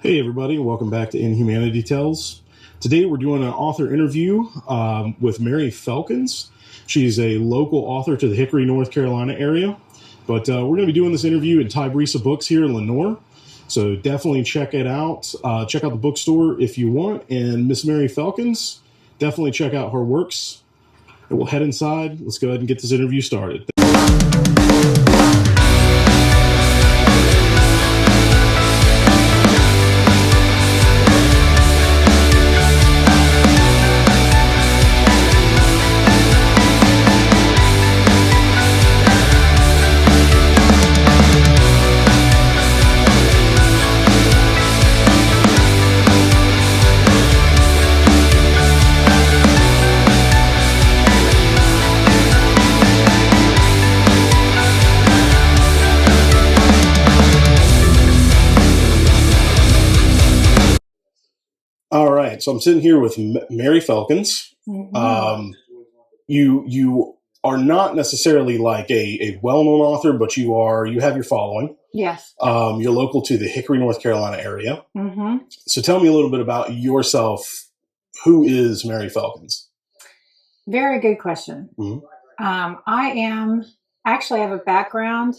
Hey everybody, welcome back to Inhumanity Tales. Today we're doing an author interview with Mary Felkins. She's a local author to the Hickory, North Carolina area. But we're going to be doing this interview in Tybrisa Books here in Lenoir. So definitely check it out. Check out the bookstore if you want. And Miss Mary Felkins, definitely check out her works. And we'll head inside. Let's go ahead and get this interview started. All right, so I'm sitting here with Mary Felkins. Mm-hmm. You are not necessarily like a well-known author, but you have your following. Yes. You're local to the Hickory, North Carolina area. Mm-hmm. So tell me a little bit about yourself. Who is Mary Felkins? Very good question. Mm-hmm. I actually have a background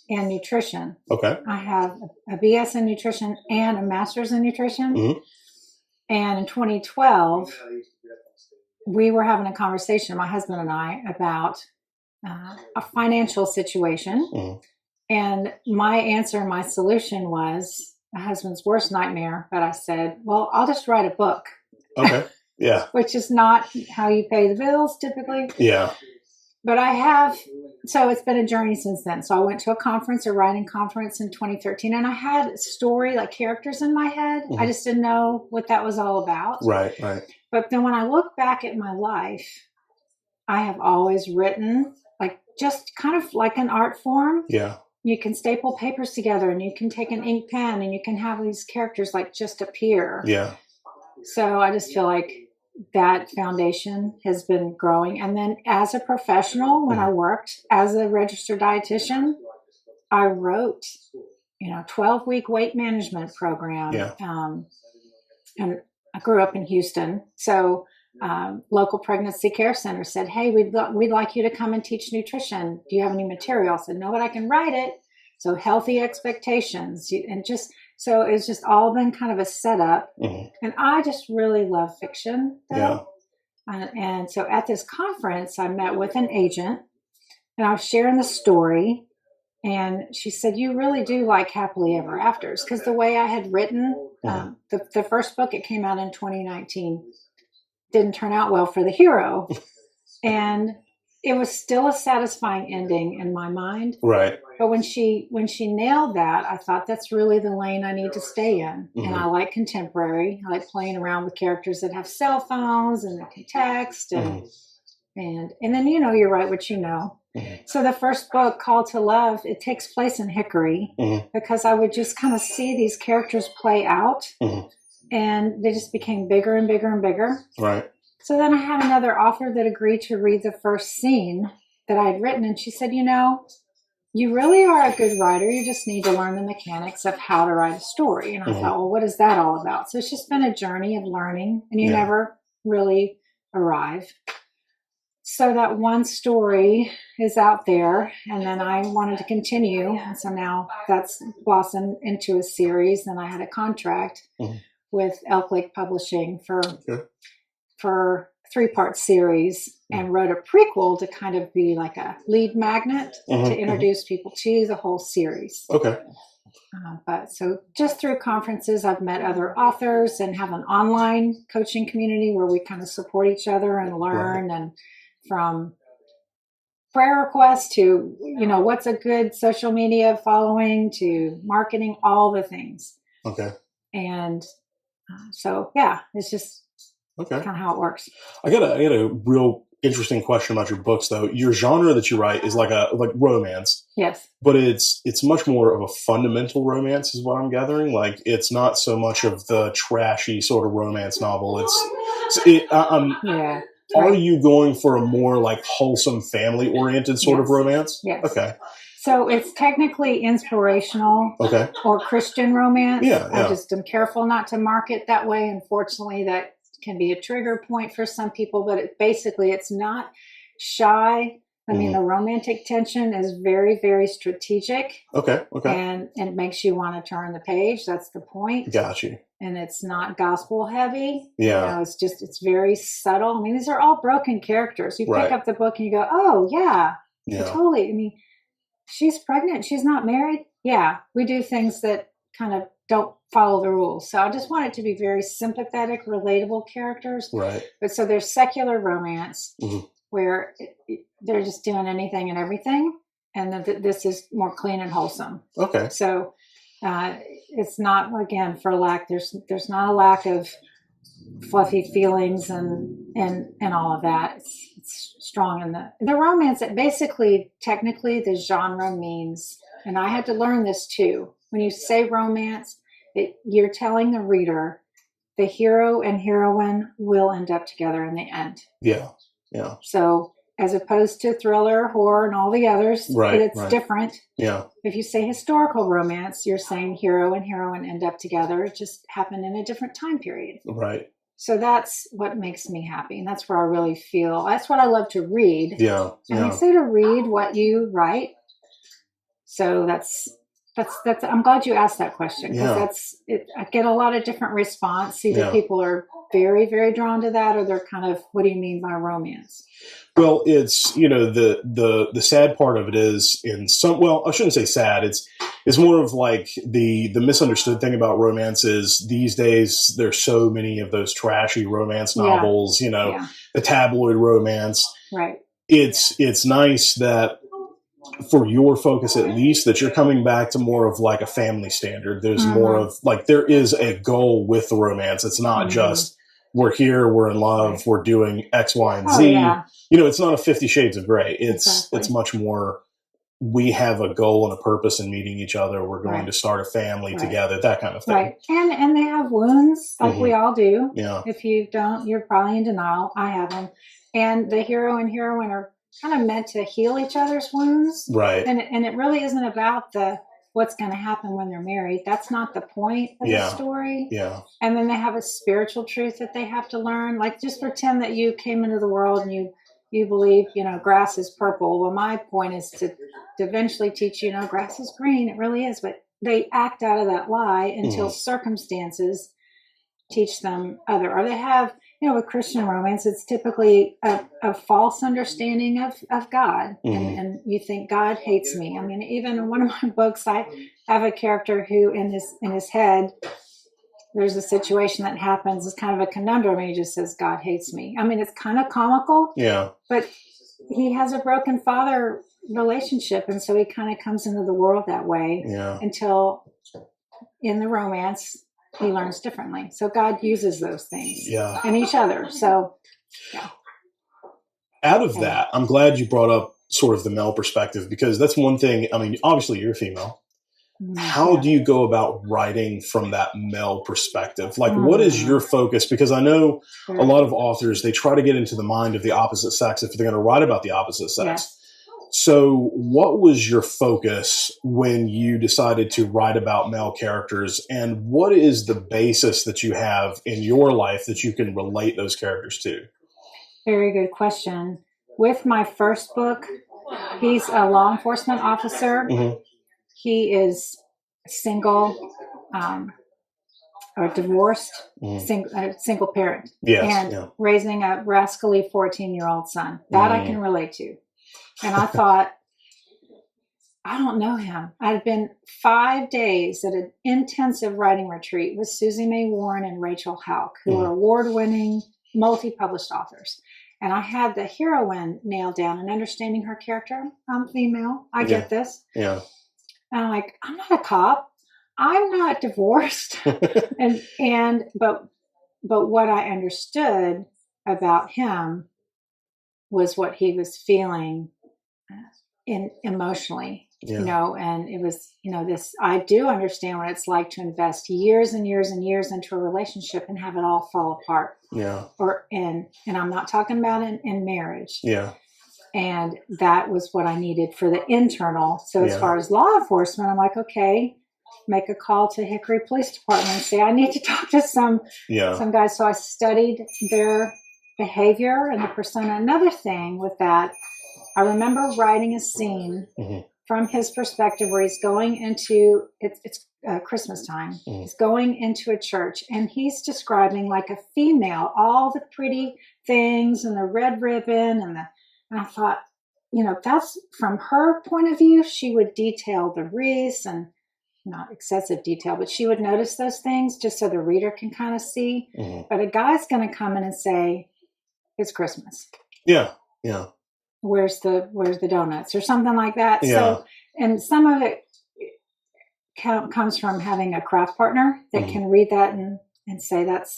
in nutrition. Okay. I have a BS in nutrition and a master's in nutrition. Mm-hmm. And in 2012, we were having a conversation, my husband and I, about a financial situation. Mm-hmm. And my answer, my solution was my husband's worst nightmare. But I said, well, I'll just write a book. Okay. Yeah. Which is not how you pay the bills typically. Yeah. But so it's been a journey since then. So I went to a writing conference in 2013, and I had a story, like characters in my head. Mm-hmm. I just didn't know what that was all about. Right. But then when I look back at my life, I have always written, like just kind of like an art form. Yeah. You can staple papers together, and you can take an ink pen, and you can have these characters like just appear. Yeah. So I just feel like that foundation has been growing. And then as a professional, when I worked as a registered dietitian, I wrote, 12-week weight management program. Yeah. And I grew up in Houston. So local pregnancy care center said, hey, we'd like you to come and teach nutrition. Do you have any material? I said, no, but I can write it. So healthy expectations So it's just all been kind of a setup. Mm-hmm. And I just really love fiction. Yeah. And so at this conference, I met with an agent, and I was sharing the story. And she said, you really do like happily ever afters. Because the way I had written the first book, it came out in 2019, didn't turn out well for the hero. And it was still a satisfying ending in my mind. Right. But when she nailed that, I thought that's really the lane I need to stay in. Mm-hmm. And I like contemporary. I like playing around with characters that have cell phones and that can text. And then, you write what you know. Mm-hmm. So the first book, Call to Love, it takes place in Hickory because I would just kind of see these characters play out. Mm-hmm. And they just became bigger and bigger and bigger. Right. So then I had another author that agreed to read the first scene that I had written. And she said, you really are a good writer. You just need to learn the mechanics of how to write a story. And I thought, well, what is that all about? So it's just been a journey of learning, and you never really arrive. So that one story is out there, and then I wanted to continue. And so now that's blossomed into a series. And I had a contract with Elk Lake Publishing for a 3-part series, and wrote a prequel to kind of be like a lead magnet to introduce people to the whole series. Okay. But so just through conferences, I've met other authors and have an online coaching community where we kind of support each other and learn, and from prayer requests to, what's a good social media following to marketing, all the things. Okay. And so, yeah, it's just kind of how it works. I got a real interesting question about your books, though. Your genre that you write is like romance. Yes. But it's much more of a fundamental romance, is what I'm gathering. Like, it's not so much of the trashy sort of romance novel. Are you going for a more like wholesome, family-oriented sort of romance? Yes. Okay. So it's technically inspirational Okay. or Christian romance. Yeah, I yeah. just am careful not to mark it that way. Unfortunately, that can be a trigger point for some people, but it's not shy. I mean, the romantic tension is very, very strategic. Okay. Okay. And it makes you want to turn the page. That's the point. Got you. And it's not gospel heavy. Yeah. It's very subtle. I mean, these are all broken characters. You pick up the book and you go, oh, yeah. Totally. I mean, she's pregnant. She's not married. Yeah. We do things that kind of don't follow the rules. So I just want it to be very sympathetic, relatable characters. Right. But so there's secular romance where they're just doing anything and everything. And then this is more clean and wholesome. Okay. So it's not, again, there's not a lack of fluffy feelings and all of that. It's strong in the romance. It basically, technically, the genre means, and I had to learn this too. When you say romance, you're telling the reader the hero and heroine will end up together in the end. Yeah. Yeah. So as opposed to thriller, horror, and all the others, it's different. Yeah. If you say historical romance, you're saying hero and heroine end up together. It just happened in a different time period. Right. So that's what makes me happy. And that's where I really feel, that's what I love to read. Yeah. And I say to read what you write. So that's I'm glad you asked that question, because I get a lot of different response. Either people are very, very drawn to that, or they're kind of, what do you mean by romance? Well, it's, the sad part of it is I shouldn't say sad. It's more of like the misunderstood thing about romance is these days there's so many of those trashy romance novels, the tabloid romance. Right. It's nice that, for your focus at least, that you're coming back to more of like a family standard. There's more of like, there is a goal with the romance. It's not just, we're here, we're in love, we're doing X, Y, and Z. Yeah. It's not a 50 Shades of Grey. It's much more, we have a goal and a purpose in meeting each other. We're going to start a family together, that kind of thing. Right. And they have wounds, like we all do. Yeah. If you don't, you're probably in denial. I have them. And the hero and heroine are kind of meant to heal each other's wounds. Right. And it really isn't about what's going to happen when they're married. That's not the point of the story. Yeah. And then they have a spiritual truth that they have to learn. Like, just pretend that you came into the world and you believe, grass is purple. Well, my point is to eventually teach you, grass is green. It really is. But they act out of that lie until circumstances teach them other. Or they have, with Christian romance, it's typically a false understanding of God. And you think God hates me. I mean, even in one of my books, I have a character who in his head, there's a situation that happens. It's kind of a conundrum. And he just says, God hates me. I mean, it's kind of comical. Yeah. But he has a broken father relationship. And so he kind of comes into the world that way until in the romance, he learns differently. So God uses those things in each other. So, out of that, I'm glad you brought up sort of the male perspective, because that's one thing. I mean, obviously you're female. How do you go about writing from that male perspective? Like, what is your focus? Because I know a lot of authors, they try to get into the mind of the opposite sex if they're going to write about the opposite sex. Yes. So what was your focus when you decided to write about male characters, and what is the basis that you have in your life that you can relate those characters to? Very good question. With my first book, he's a law enforcement officer. He is single, or divorced, single parent, and raising a rascally 14-year-old son. That I can relate to. And I thought, I don't know him. I had been 5 days at an intensive writing retreat with Susie May Warren and Rachel Houck, who are award-winning, multi-published authors. And I had the heroine nailed down and understanding her character. I'm female. I get this. Yeah. And I'm like, I'm not a cop. I'm not divorced. But what I understood about him was what he was feeling emotionally, and it was, this, I do understand what it's like to invest years and years and years into a relationship and have it all fall apart. Yeah. And I'm not talking about in marriage. Yeah. And that was what I needed for the internal. So as Yeah. far as law enforcement, I'm like, okay, make a call to Hickory Police Department and say, I need to talk to some guys. So I studied their behavior and the persona. Another thing with that, I remember writing a scene from his perspective where he's going into, it's Christmas time. He's going into a church and he's describing like a female, all the pretty things and the red ribbon and I thought, that's from her point of view. She would detail the wreaths and not excessive detail, but she would notice those things just so the reader can kind of see. But a guy's going to come in and say, it's Christmas. Yeah. Yeah. Where's the donuts or something like that. Yeah. So, and some of it comes from having a craft partner that can read that and say that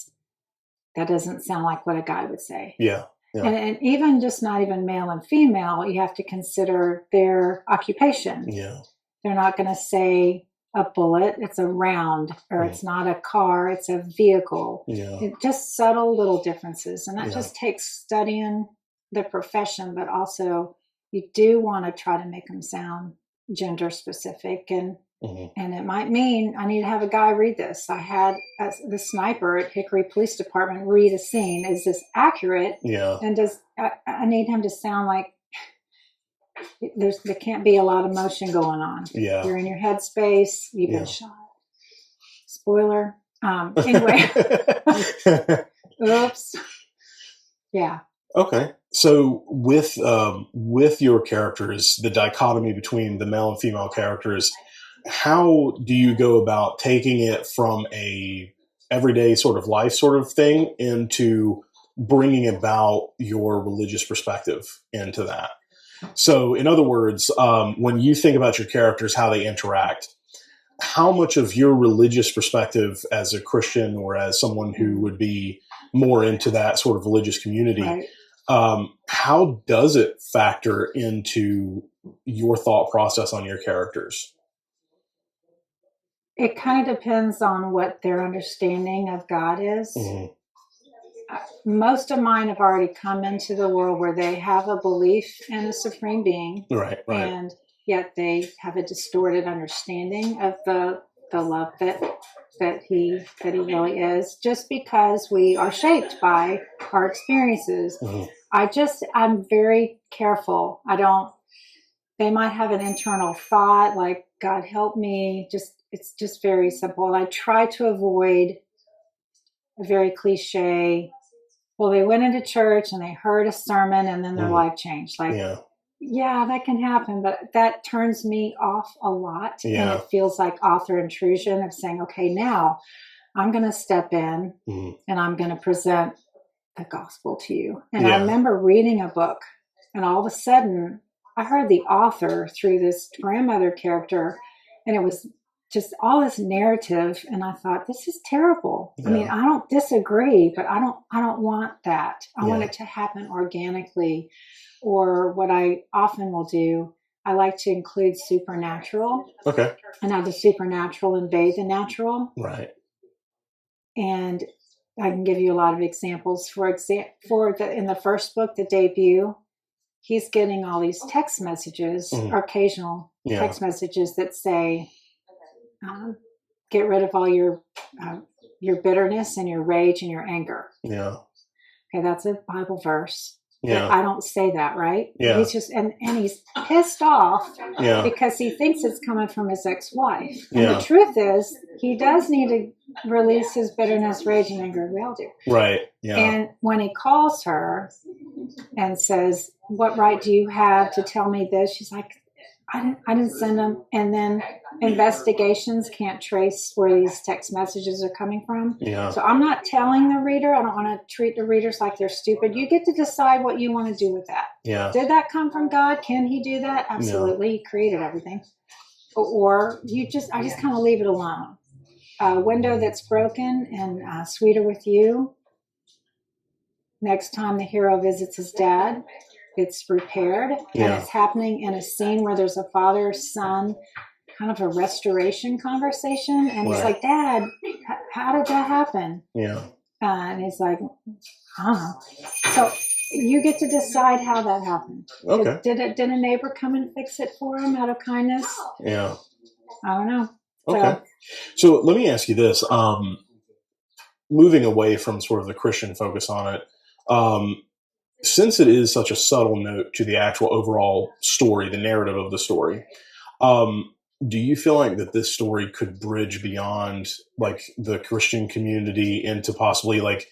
doesn't sound like what a guy would say. Yeah. Yeah. And even just not even male and female, you have to consider their occupation. Yeah. They're not going to say a bullet, it's a round, or it's not a car, it's a vehicle. Yeah. Just subtle little differences. And that just takes studying the profession, but also you do want to try to make them sound gender specific. And it might mean I need to have a guy read this. I had the sniper at Hickory Police Department read a scene. Is this accurate? Yeah. And I need him to sound like there can't be a lot of motion going on. Yeah. You're in your headspace. You've been shot. Spoiler. Anyway. Oops. Yeah. Okay. So with your characters, the dichotomy between the male and female characters, how do you go about taking it from a everyday sort of life sort of thing into bringing about your religious perspective into that? So in other words, when you think about your characters, how they interact, how much of your religious perspective as a Christian or as someone who would be more into that sort of religious community, how does it factor into your thought process on your characters? It kind of depends on what their understanding of God is. Most of mine have already come into the world where they have a belief in a supreme being. Right. And yet they have a distorted understanding of the love that he really is, just because we are shaped by our experiences. I'm very careful. They might have an internal thought like, God help me. It's just very simple. And I try to avoid a very cliche, well, they went into church and they heard a sermon and then their life changed. Like, yeah, that can happen, but that turns me off a lot. And it feels like author intrusion of saying, okay, now I'm going to step in and I'm going to present the gospel to you. And I remember reading a book and all of a sudden I heard the author through this grandmother character, and it was just all this narrative, and I thought, this is terrible. I mean, I don't disagree, but I don't want that. I want it to happen organically. Or what I often will do, I like to include supernatural. Okay. And have the supernatural invade the natural. Right. And I can give you a lot of examples. In the first book, the debut, he's getting all these text messages, or occasional text messages that say, get rid of all your bitterness and your rage and your anger. Yeah. Okay, that's a Bible verse. Yeah. But I don't say that, right? Yeah. He's just and he's pissed off because he thinks it's coming from his ex-wife. And the truth is, he does need to release his bitterness, rage, and anger. We all do. Right. Yeah. And when he calls her and says, "What right do you have to tell me this?" She's like, I didn't send them. And then investigations can't trace where these text messages are coming from. Yeah. So I'm not telling the reader. I don't want to treat the readers like they're stupid. You get to decide what you want to do with that. Yeah. Did that come from God? Can he do that? Absolutely. No. He created everything. Or I just kind of leave it alone. A window that's broken and Sweeter With You. Next time the hero visits his dad, it's repaired, and it's happening in a scene where there's a father-son kind of a restoration conversation, and he's like, "Dad, how did that happen?" Yeah, and he's like, "I don't know." So you get to decide how that happened. Okay. Did a neighbor come and fix it for him out of kindness? Yeah. I don't know. Okay. So let me ask you this. Moving away from sort of the Christian focus on it, since it is such a subtle note to the actual overall story, the narrative of the story, do you feel like that this story could bridge beyond like the Christian community into possibly like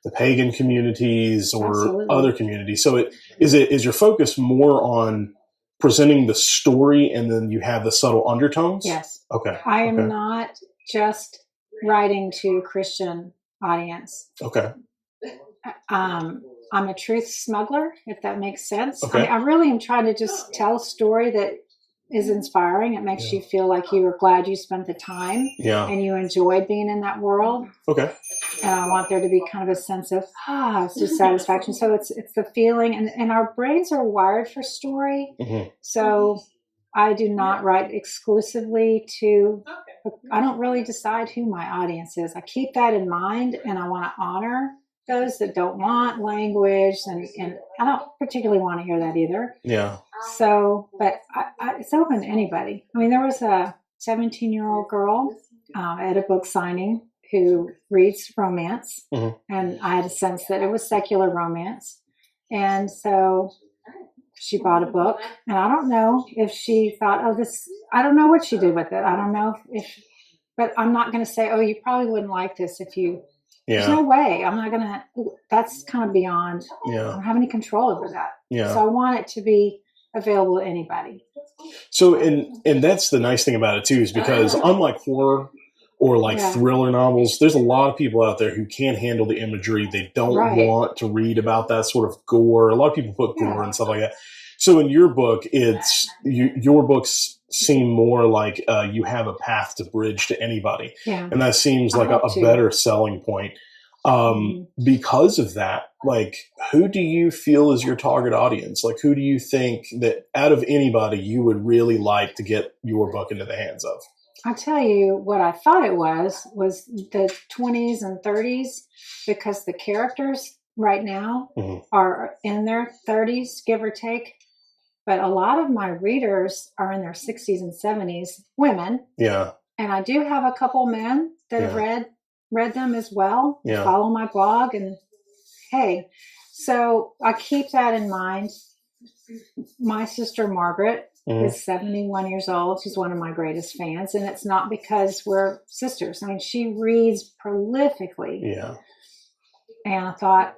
the pagan communities or Absolutely. other communities? So is your focus more on presenting the story and then you have the subtle undertones? Yes. Okay. I am not just writing to Christian audience. Okay. I'm a truth smuggler, if that makes sense. Okay. I mean, I really am trying to just tell a story that is inspiring. It makes you feel like you were glad you spent the time and you enjoyed being in that world. Okay. And I want there to be kind of a sense of, it's just satisfaction. So it's the feeling, and our brains are wired for story. Mm-hmm. So I do not write exclusively to, I don't really decide who my audience is. I keep that in mind, and I want to honor those that don't want language, and I don't particularly want to hear that either. Yeah. So, but it's open to anybody. I mean, there was a 17-year-old girl at a book signing who reads romance, and I had a sense that it was secular romance. And so she bought a book, and I don't know if she thought, I don't know what she did with it. I don't know but I'm not going to say, you probably wouldn't like this if you, there's no way. I'm not going to, that's kind of beyond, I don't have any control over that. Yeah. So I want it to be available to anybody. So, and that's the nice thing about it too, is because unlike horror or like thriller novels, there's a lot of people out there who can't handle the imagery. They don't want to read about that sort of gore. A lot of people put gore and stuff like that. So in your book, your books seem more like you have a path to bridge to anybody. Yeah. And that seems like a better selling point. Because of that, like, who do you feel is your target audience? Like, who do you think that out of anybody you would really like to get your book into the hands of? I'll tell you what I thought it was the 20s and 30s, because the characters right now are in their 30s, give or take. But a lot of my readers are in their 60s and 70s, women. Yeah. And I do have a couple men that have read them as well. Yeah. Follow my blog, and hey, so I keep that in mind. My sister Margaret is 71 years old. She's one of my greatest fans, and it's not because we're sisters. I mean, she reads prolifically. Yeah. And I thought,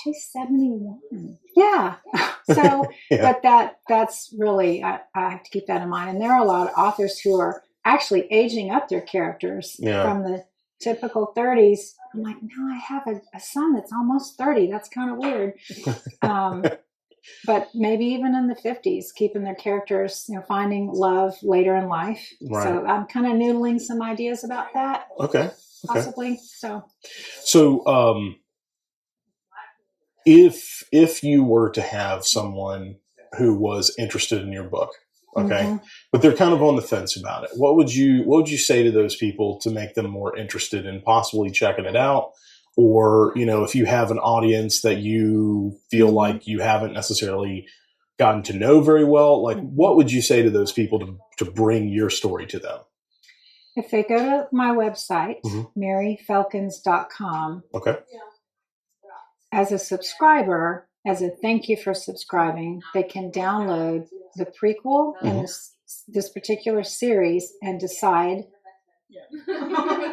she's 71. Yeah. So, but that's really, I have to keep that in mind. And there are a lot of authors who are actually aging up their characters from the typical 30s. I'm like, no, I have a son that's almost 30. That's kind of weird. But maybe even in the 50s, keeping their characters, finding love later in life. Right. So I'm kind of noodling some ideas about that. Okay. Possibly. So if you were to have someone who was interested in your book, but they're kind of on the fence about it, what would you say to those people to make them more interested in possibly checking it out? Or, if you have an audience that you feel like you haven't necessarily gotten to know very well, like what would you say to those people to bring your story to them? If they go to my website, maryfelkins.com, as a subscriber, as a thank you for subscribing, they can download the prequel and this particular series and decide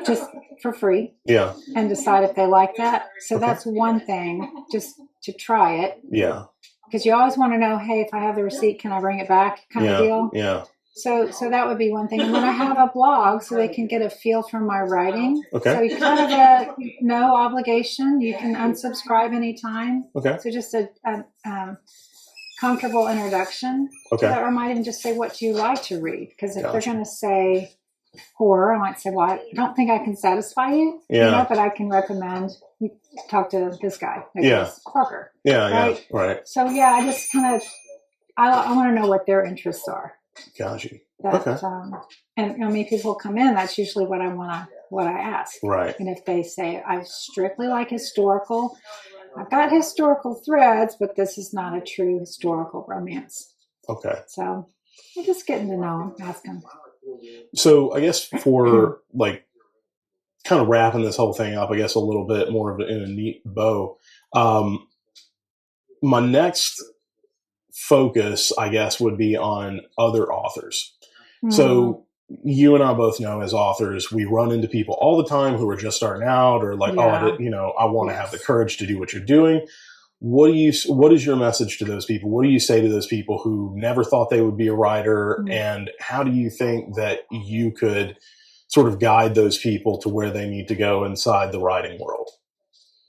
just for free. Yeah. And decide if they like that. So that's one thing, just to try it. Yeah. Because you always want to know, hey, if I have the receipt, can I bring it back kind of deal? Yeah. So that would be one thing. And then I have a blog so they can get a feel for my writing. Okay. So you kind of no obligation. You can unsubscribe anytime. Okay. So just a comfortable introduction. Okay. Or I might even just say, what do you like to read? Because if they're going to say horror, I might say, well, I don't think I can satisfy you. Yeah. But I can recommend you talk to this guy. Parker. Yeah. Right? Yeah. Right. So I just kind of, I want to know what their interests are. Gotcha. And I mean, people come in, that's usually what I ask. Right. And if they say, I strictly like historical, I've got historical threads, but this is not a true historical romance. Okay. So I'm just getting to know him, ask him. So I guess for like kind of wrapping this whole thing up, I guess a little bit more of in a neat bow. My next focus, I guess, would be on other authors. So you and I both know as authors, we run into people all the time who are just starting out or like, I want to have the courage to do what you're doing. What is your message to those people? What do you say to those people who never thought they would be a writer? And how do you think that you could sort of guide those people to where they need to go inside the writing world?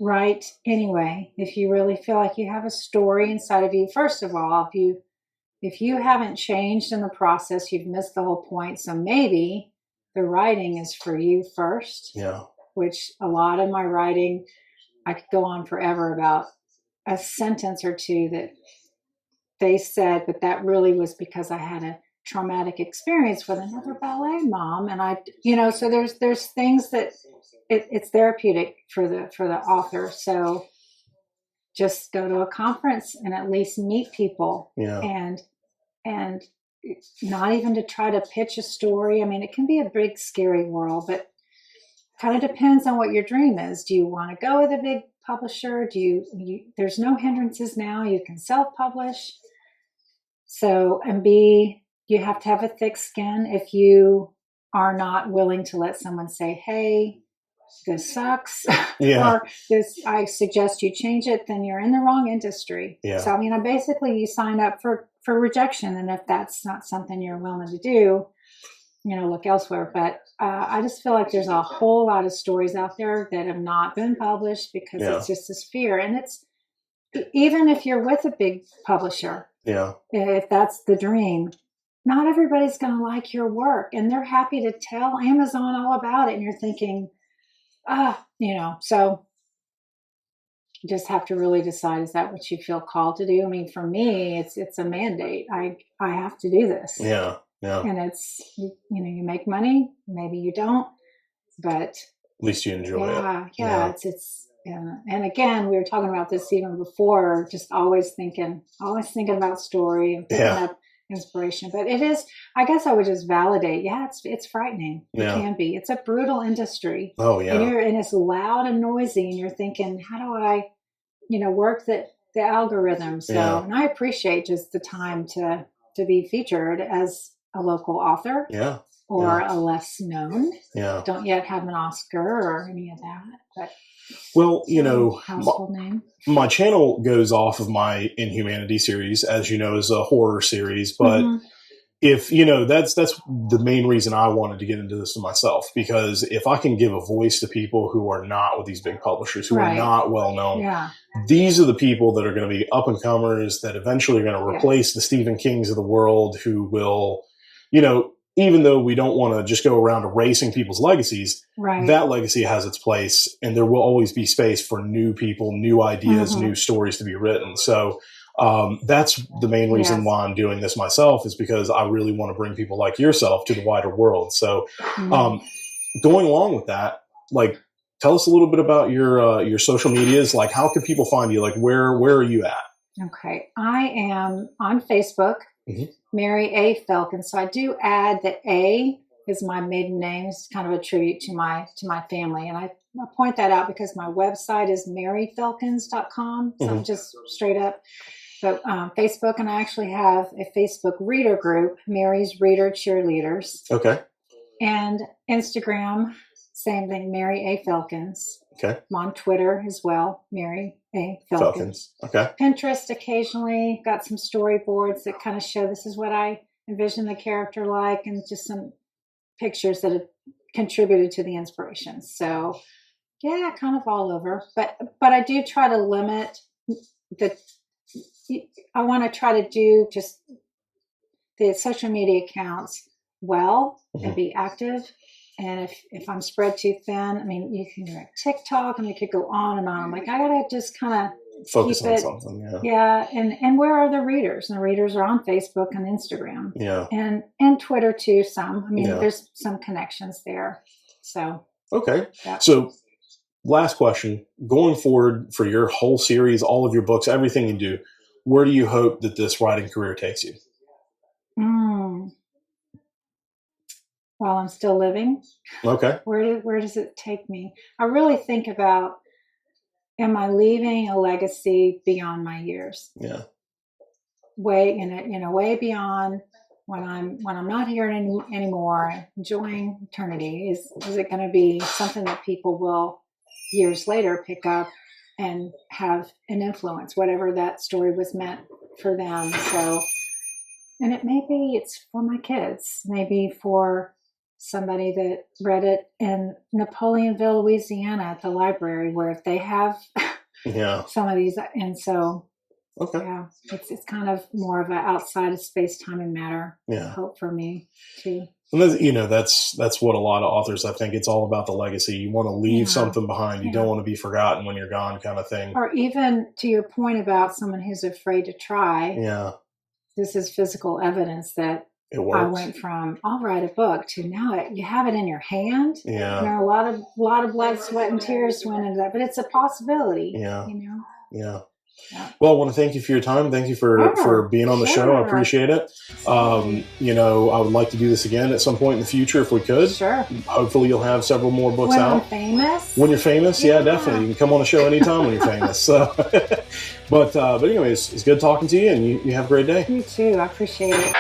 Right. Anyway, if you really feel like you have a story inside of you, first of all, if you haven't changed in the process, you've missed the whole point. So maybe the writing is for you first. Yeah. Which a lot of my writing, I could go on forever about a sentence or two that they said, but that really was because I had a traumatic experience with another ballet mom. And so there's things that it's therapeutic for the author. So just go to a conference and at least meet people. Yeah. And not even to try to pitch a story. I mean, it can be a big, scary world, but kind of depends on what your dream is. Do you want to go with a big publisher? There's no hindrances now. You can self-publish. So, and you have to have a thick skin. If you are not willing to let someone say, hey, this sucks, or I suggest you change it, then you're in the wrong industry. Yeah. So, I mean, basically you sign up for rejection. And if that's not something you're willing to do, look elsewhere. But I just feel like there's a whole lot of stories out there that have not been published because it's just this fear. And it's, even if you're with a big publisher, if that's the dream, not everybody's going to like your work. And they're happy to tell Amazon all about it. And you're thinking, so you just have to really decide, is that what you feel called to do? I mean, for me, it's a mandate. I have to do this. Yeah. Yeah. And it's, you make money, maybe you don't, but at least you enjoy it. Yeah. And again, we were talking about this even before, just always thinking about story and picking up inspiration. But it is, I guess I would just validate. Yeah, it's frightening. It can be. It's a brutal industry. Oh yeah. And it's loud and noisy, and you're thinking, how do I, work the algorithm? So, and I appreciate just the time to be featured as a local author. Yeah. Or a less known. Yeah. Don't yet have an Oscar or any of that. But well, household name. My channel goes off of my Inhumanity series, as you know, is a horror series. But if that's the main reason I wanted to get into this for myself, because if I can give a voice to people who are not with these big publishers, who are not well known, these are the people that are going to be up and comers that eventually are going to replace the Stephen Kings of the world, who will, even though we don't want to just go around erasing people's legacies, that legacy has its place, and there will always be space for new people, new ideas, new stories to be written. So that's the main reason why I'm doing this myself, is because I really want to bring people like yourself to the wider world. So going along with that, like, tell us a little bit about your social medias. Like, how can people find you? Like, where are you at? Okay. I am on Facebook. Mary A. Felkins. So I do add that A is my maiden name. It's kind of a tribute to my family. And I point that out because my website is maryfelkins.com. So I'm just straight up. But Facebook, and I actually have a Facebook reader group, Mary's Reader Cheerleaders. Okay. And Instagram, same thing, Mary A. Felkins. Okay. I'm on Twitter as well, Mary A. Felkins. Okay. Pinterest occasionally, got some storyboards that kind of show this is what I envision the character like, and just some pictures that have contributed to the inspiration. So yeah, kind of all over. But I do try to limit I want to try to do just the social media accounts well and be active. And if I'm spread too thin, I mean, you can do TikTok, and it could go on and on. I'm like, I gotta just kind of focus on something. Yeah. And where are the readers? And the readers are on Facebook and Instagram. Yeah. And Twitter too. Some. I mean, there's some connections there. So okay. Yeah. So last question, going forward for your whole series, all of your books, everything you do, where do you hope that this writing career takes you? While I'm still living. Okay. Where does it take me? I really think about, am I leaving a legacy beyond my years? Yeah. Way beyond when I'm not here anymore, enjoying eternity. Is it going to be something that people will years later pick up and have an influence, whatever that story was meant for them? So, and it's for my kids, maybe for somebody that read it in Napoleonville, Louisiana at the library, where if they have some of these, and so yeah, it's kind of more of an outside of space, time, and matter hope for me too. And that's what a lot of authors, I think, it's all about the legacy. You want to leave something behind. You don't want to be forgotten when you're gone, kind of thing. Or even to your point about someone who's afraid to try. Yeah, this is physical evidence that it works. I went from I'll write a book to now you have it in your hand. Yeah, a lot of blood, sweat, and tears went into that, but it's a possibility. Yeah, Yeah. Well, I want to thank you for your time. Thank you for being on the show. I appreciate it. I would like to do this again at some point in the future if we could. Sure. Hopefully you'll have several more books out. When I'm famous? When you're famous, yeah, definitely. You can come on the show anytime when you're famous. So, but anyways, it's good talking to you, and you have a great day. You too. I appreciate it.